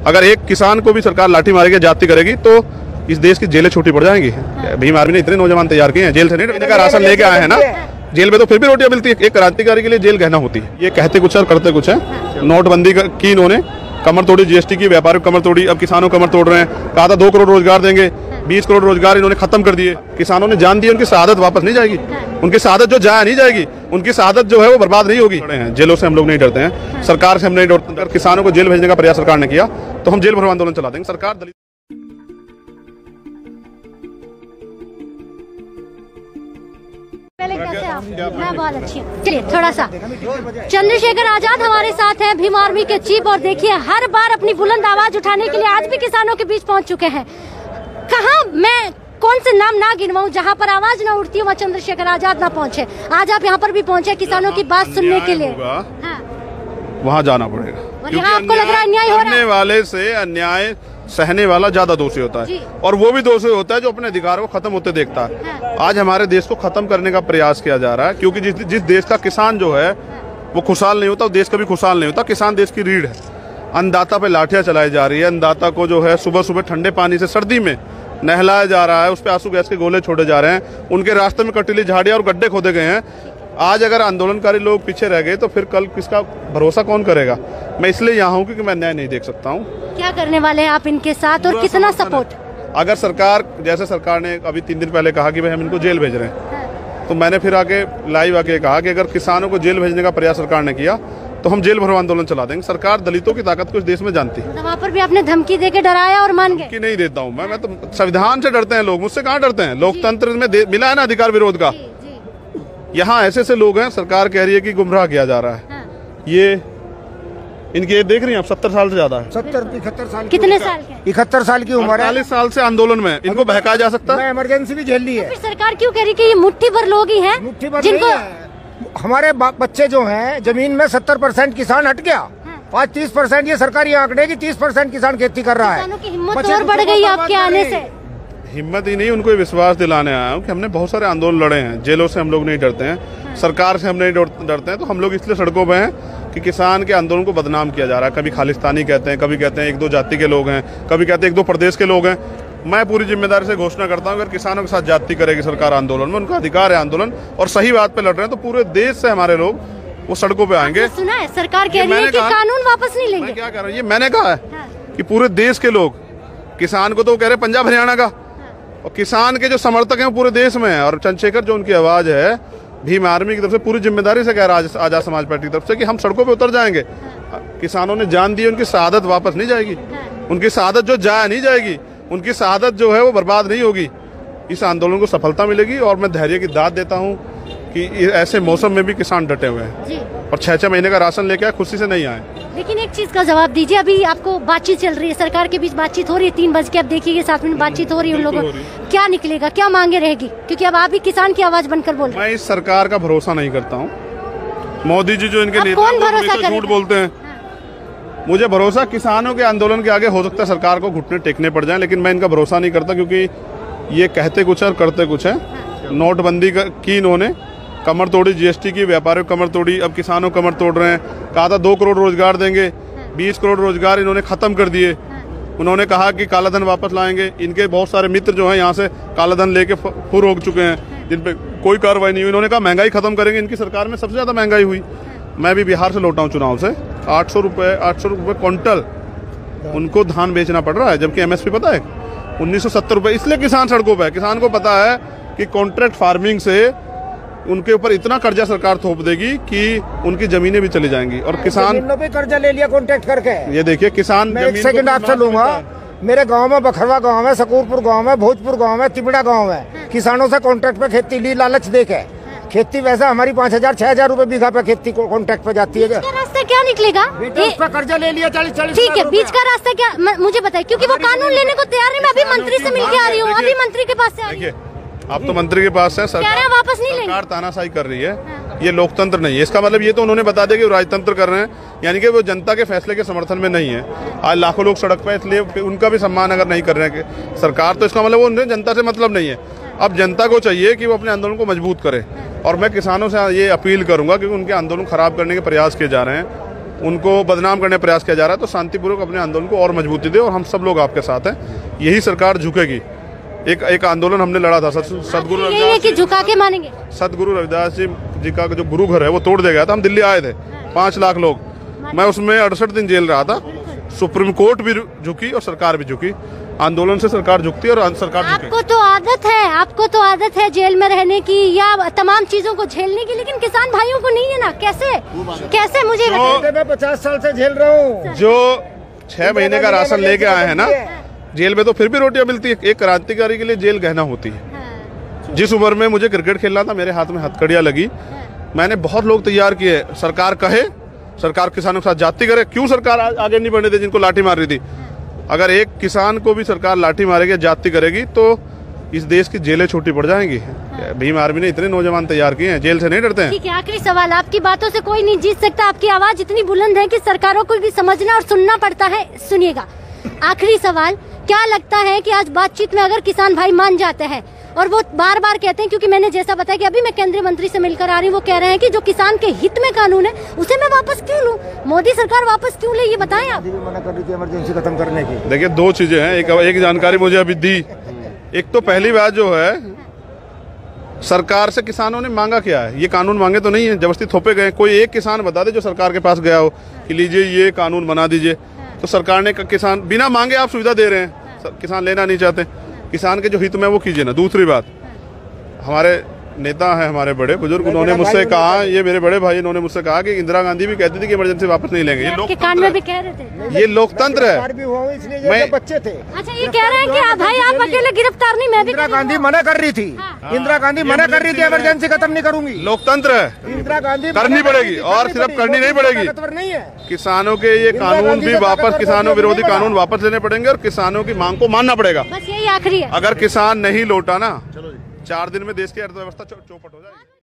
अगर एक किसान को भी सरकार लाठी मारेगी, जाति करेगी, तो इस देश की जेलें छोटी पड़ जाएंगी। भीम आर्मी ने इतने नौजवान तैयार किए हैं, जेल से नहीं, इनका राशन लेके आए हैं ना, जेल में तो फिर भी रोटियां मिलती है। एक क्रांतिकारी के लिए जेल गहना होती है। ये कहते कुछ और करते कुछ है। नोटबंदी की इन्होंने कमर तोड़ी, जीएसटी की व्यापारियों कमर तोड़ी, अब किसानों कमर तोड़ रहे हैं। कहा था 2 करोड़ रोजगार देंगे, 20 करोड़ रोजगार इन्होंने खत्म कर दिए। किसानों ने जान दी, उनकी शहादत वापस नहीं जाएगी। उनकी शहादत जो जाया नहीं जाएगी, उनकी शहादत जो है वो बर्बाद नहीं होगी। जेलों से हम लोग नहीं डरते हैं, सरकार से हम नहीं डरते। अगर किसानों को जेल भेजने का प्रयास सरकार ने किया तो हम जेल भरो आंदोलन चला देंगे। सरकार दलित मैं बहुत अच्छी हूँ। चलिए थोड़ा सा, चंद्रशेखर आजाद हमारे साथ हैं, भीम आर्मी के चीफ, और देखिए हर बार अपनी बुलंद आवाज उठाने के लिए आज भी किसानों के बीच पहुंच चुके हैं। कहाँ मैं कौन से नाम ना गिनवाऊं जहाँ पर आवाज ना उठती है, वहाँ चंद्रशेखर आजाद ना पहुँचे। आज आप यहाँ पर भी पहुँचे किसानों की बात सुनने के लिए। वहाँ जाना पड़ेगा, और यहाँ आपको लग रहा है अन्याय हो रहा है। वाले से अन्याय सहने वाला ज्यादा दोषी होता है, और वो भी दोषी होता है जो अपने अधिकारों को खत्म होते देखता है। आज हमारे देश को खत्म करने का प्रयास किया जा रहा है, क्योंकि जिस देश का किसान जो है वो खुशहाल नहीं होता, देश कभी खुशहाल नहीं होता। किसान देश की रीढ़ है। अन्नदाता पे लाठियां चलाई जा रही है। अन्नदाता को जो है सुबह सुबह ठंडे पानी से सर्दी में नहलाया जा रहा है, उस पर आंसू गैस के गोले छोड़े जा रहे हैं। उनके रास्ते में कटीली झाड़ियां और गड्ढे खोदे गए हैं। आज अगर आंदोलनकारी लोग पीछे रह गए तो फिर कल किसका भरोसा कौन करेगा। मैं इसलिए यहाँ हूँ क्योंकि मैं न्याय नहीं देख सकता हूँ। क्या करने वाले हैं आप इनके साथ, और कितना सपोर्ट? अगर सरकार, जैसे सरकार ने अभी 3 दिन पहले कहा कि भाई हम इनको जेल भेज रहे हैं, तो मैंने फिर आके लाइव आके कहा कि अगर किसानों को जेल भेजने का प्रयास सरकार ने किया तो हम जेल भरो आंदोलन चला देंगे। सरकार दलितों की ताकत को इस देश में जानती है। वहाँ पर भी आपने धमकी देके डराया और मान गए? कि नहीं देता हूँ मैं तो संविधान से डरते हैं लोग, मुझसे कहाँ डरते हैं। लोकतंत्र में मिला है ना अधिकार विरोध का। यहाँ ऐसे ऐसे लोग हैं, सरकार कह रही है कि गुमराह किया जा रहा है। ये इनकी देख रही हैं आप, 70 साल से ज्यादा है। 71 साल। कितने साल के? 71 साल की उम्र है। 40 साल से आंदोलन में, इनको बहकाया जा सकता है। इमरजेंसी भी झेल ली है। फिर सरकार क्यों कह रही कि ये मुट्ठी भर लोग ही हैं जिनको? हमारे बच्चे जो हैं, जमीन में 70% किसान हट गया। 5-30% ये सरकारी आंकड़े की 30% किसान खेती कर रहा है। किसानों की हिम्मत और बढ़ गई आपके आने से। हिम्मत ही नहीं, उनको विश्वास दिलाने आया हूँ कि हमने बहुत सारे आंदोलन लड़े हैं। जेलों से हम लोग नहीं डरते हैं, सरकार से हम नहीं डरते हैं। तो हम लोग इसलिए सड़कों पे हैं कि किसान के आंदोलन को बदनाम किया जा रहा है। कभी खालिस्तानी कहते हैं, कभी कहते हैं 1-2 जाति के लोग हैं, कभी कहते हैं 1-2 प्रदेश के लोग हैं। मैं पूरी जिम्मेदारी से घोषणा करता हूँ, अगर किसानों के साथ जाति करेगी सरकार आंदोलन में, उनका अधिकार है आंदोलन, और सही बात पे लड़ रहे हैं, तो पूरे देश से हमारे लोग वो सड़कों पे आएंगे। सुना है सरकार कह रही है कि कानून वापस नहीं लेंगे। मैं क्या कह रहा हूँ, ये मैंने कहा है कि पूरे देश के लोग, किसान को तो कह रहे पंजाब हरियाणा का, और किसान के जो समर्थक हैं वो पूरे देश में है। और चंद्रशेखर जो उनकी आवाज है, भीम आर्मी की तरफ से पूरी जिम्मेदारी से कह रहा है आजाद समाज पार्टी की तरफ से कि हम सड़कों पे उतर जाएंगे। किसानों ने जान दी, उनकी शहादत वापस नहीं जाएगी। उनकी शहादत जो जाया नहीं जाएगी, उनकी शहादत जो है वो बर्बाद नहीं होगी। इस आंदोलन को सफलता मिलेगी, और मैं धैर्य की दाद देता हूँ कि ऐसे मौसम में भी किसान डटे हुए हैं, और 6-6 महीने का राशन लेके आए, खुशी से नहीं आए। लेकिन एक चीज का जवाब दीजिए, अभी आपको बातचीत चल रही है, सरकार के बीच बातचीत हो रही है, 3 बज के अब देखिए 7 मिनट बातचीत हो रही है उन लोगों, क्या निकलेगा, क्या मांगे रहेगी? क्योंकि अब आप भी किसान की आवाज बनकर बोल रहे हैं। मैं इस सरकार का भरोसा नहीं करता हूँ। मोदी जी जो इनके नेता झूठ बोलते हैं, मुझे भरोसा किसानों के आंदोलन के आगे हो सकता है सरकार को घुटने टेकने पड़ जाएं, लेकिन मैं इनका भरोसा नहीं करता, क्योंकि ये कहते कुछ है और करते कुछ है। नोटबंदी की इन्होंने कमर तोड़ी, जीएसटी की व्यापारियों कमर तोड़ी, अब किसानों कमर तोड़ रहे हैं। कहा था 2 करोड़ रोजगार देंगे, 20 करोड़ रोजगार इन्होंने खत्म कर दिए। उन्होंने कहा कि कालाधन वापस लाएंगे। इनके बहुत सारे मित्र जो हैं यहाँ से कालाधन लेके फुर हो चुके हैं, जिन पे कोई कार्रवाई नहीं हुई। इन्होंने कहा महंगाई खत्म करेंगे, इनकी सरकार में सबसे ज्यादा महंगाई हुई। मैं भी बिहार से लौटा हूँ चुनाव से, 800 रुपये क्विंटल उनको धान बेचना पड़ रहा है, जबकि एमएसपी पता है 1970 रुपये। इसलिए किसान सड़कों पर है। किसान को पता है कि कॉन्ट्रैक्ट फार्मिंग से उनके ऊपर इतना कर्जा सरकार थोप देगी कि उनकी जमीनें भी चली जाएंगी। और किसान पे कर्जा ले लिया कॉन्ट्रैक्ट करके। ये देखिए किसान, मैं 1 सेकंड आपसे लूंगा। मेरे गांव में बखरवा गांव है, सकूरपुर गांव है, भोजपुर गांव है, तिबड़ा गांव है, किसानों से कॉन्ट्रैक्ट पे खेती ली, लालच देके। खेती वैसा हमारी 5,000-6,000 रुपए बीघा पे खेती कॉन्ट्रैक्ट पे जाती है। रास्ता क्या निकलेगा? उस पर कर्जा ले लिया 40-40। ठीक है, बीच का रास्ता क्या मुझे बताइए, क्योंकि वो कानून लेने को तैयार नहीं। मैं अभी मंत्री से मिलके आ रही हूँ, अभी मंत्री के पास से आ रही हूँ। आप तो मंत्री के पास है, सरकार वापस नहीं लेंगे। सरकार तानाशाही कर रही है। ये लोकतंत्र नहीं है। इसका मतलब ये तो उन्होंने बता दिया कि राजतंत्र कर रहे हैं, यानी कि वो जनता के फैसले के समर्थन में नहीं है। आज लाखों लोग सड़क पे, इसलिए उनका भी सम्मान अगर नहीं कर रहे हैं सरकार, तो इसका मतलब वो उन्हें जनता से मतलब नहीं है। अब जनता को चाहिए कि वो अपने आंदोलन को मजबूत करे, और मैं किसानों से ये अपील करूंगा, क्योंकि उनके आंदोलन खराब करने के प्रयास किए जा रहे हैं। उनको बदनाम करने का प्रयास किया जा रहा है, तो शांतिपूर्वक अपने आंदोलन को और मजबूती दे और हम सब लोग आपके साथ हैं। यही सरकार झुकेगी। एक आंदोलन हमने लड़ा था सदगुरु रविदास की झुका के मानेंगे। सदगुरु रविदास जी का जो गुरु घर है वो तोड़ दिया गया था। हम दिल्ली आए थे 5 लाख लोग, मैं उसमें 68 दिन जेल रहा था। सुप्रीम कोर्ट भी झुकी और सरकार भी झुकी। आंदोलन से सरकार झुकती है और सरकार झुकेगी। आपको तो आदत है जेल में रहने की या तमाम चीजों को झेलने की, लेकिन किसान भाइयों को नहीं है ना। कैसे मुझे मैं 50 साल से झेल रहा हूँ। जो 6 महीने का राशन लेके आए हैं ना जेल में, तो फिर भी रोटियां मिलती है। एक क्रांतिकारी के लिए जेल गहना होती है। जिस उम्र में मुझे क्रिकेट खेलना था, मेरे हाथ में हथकड़ियां लगी, मैंने बहुत लोग तैयार किए। सरकार कहे, सरकार किसानों के साथ जाति करे, क्यों सरकार आगे नहीं बढ़ने दे जिनको लाठी मार रही थी। अगर एक किसान को भी सरकार लाठी मारेगी, जाति करेगी, तो इस देश की जेलें छोटी पड़ जाएंगी। भीम आर्मी ने इतने नौजवान तैयार किए हैं, जेल से नहीं डरते हैं। ठीक है, आखिरी सवाल, आपकी बातों से कोई नहीं जीत सकता। आपकी आवाज इतनी बुलंद है कि सरकारों को भी समझना और सुनना पड़ता है। सुनिएगा, आखिरी सवाल, क्या लगता है कि आज बातचीत में अगर किसान भाई मान जाते हैं, और वो बार बार कहते हैं, क्योंकि मैंने जैसा बताया कि अभी मैं केंद्रीय मंत्री से मिलकर आ रही हूँ, वो कह रहे हैं कि जो किसान के हित में कानून है उसे मैं वापस क्यों लूं, मोदी सरकार वापस क्यों ले, ये बताएं आप। मना कर रही थी इमरजेंसी खत्म करने की। देखिए 2 चीजें हैं। एक जानकारी मुझे अभी दी। एक तो पहली बात जो है, सरकार से किसानों ने मांगा क्या है। ये कानून मांगे तो नहीं है, जबरदस्ती थोपे गए। कोई एक किसान बता दे जो सरकार के पास गया हो कि लीजिए ये कानून बना दीजिए, तो सरकार ने किसान बिना मांगे आप सुविधा दे रहे हैं। किसान लेना नहीं चाहते। किसान के जो हित में वो कीजिए ना। दूसरी बात, हमारे नेता है, हमारे बड़े बुजुर्ग, उन्होंने मुझसे कहा, ये मेरे बड़े भाई, इन्होंने मुझसे कहा कि इंदिरा गांधी भी कहती थी कि इमरजेंसी वापस नहीं लेंगे। ये लोकतंत्र भी कह रहे थे। ये लोकतंत्र है। मैं बच्चे थे। अच्छा, ये कह रहे हैं कि भाई आप अकेले गिरफ्तार नहीं, मैं भी। इंदिरा गांधी मना कर रही थी। इंदिरा गांधी मना कर रही थी इमरजेंसी खत्म नहीं करूंगी। लोकतंत्र है, इंदिरा गांधी करनी पड़ेगी, और सिर्फ करनी नहीं पड़ेगी। नहीं है। किसानों के ये कानून भी वापस, किसानों विरोधी कानून वापस लेने पड़ेंगे और किसानों की मांग को मानना पड़ेगा। बस यही आखिरी है। अगर किसान नहीं लौटा ना, 4 दिन में देश की अर्थव्यवस्था चौपट हो जाएगी।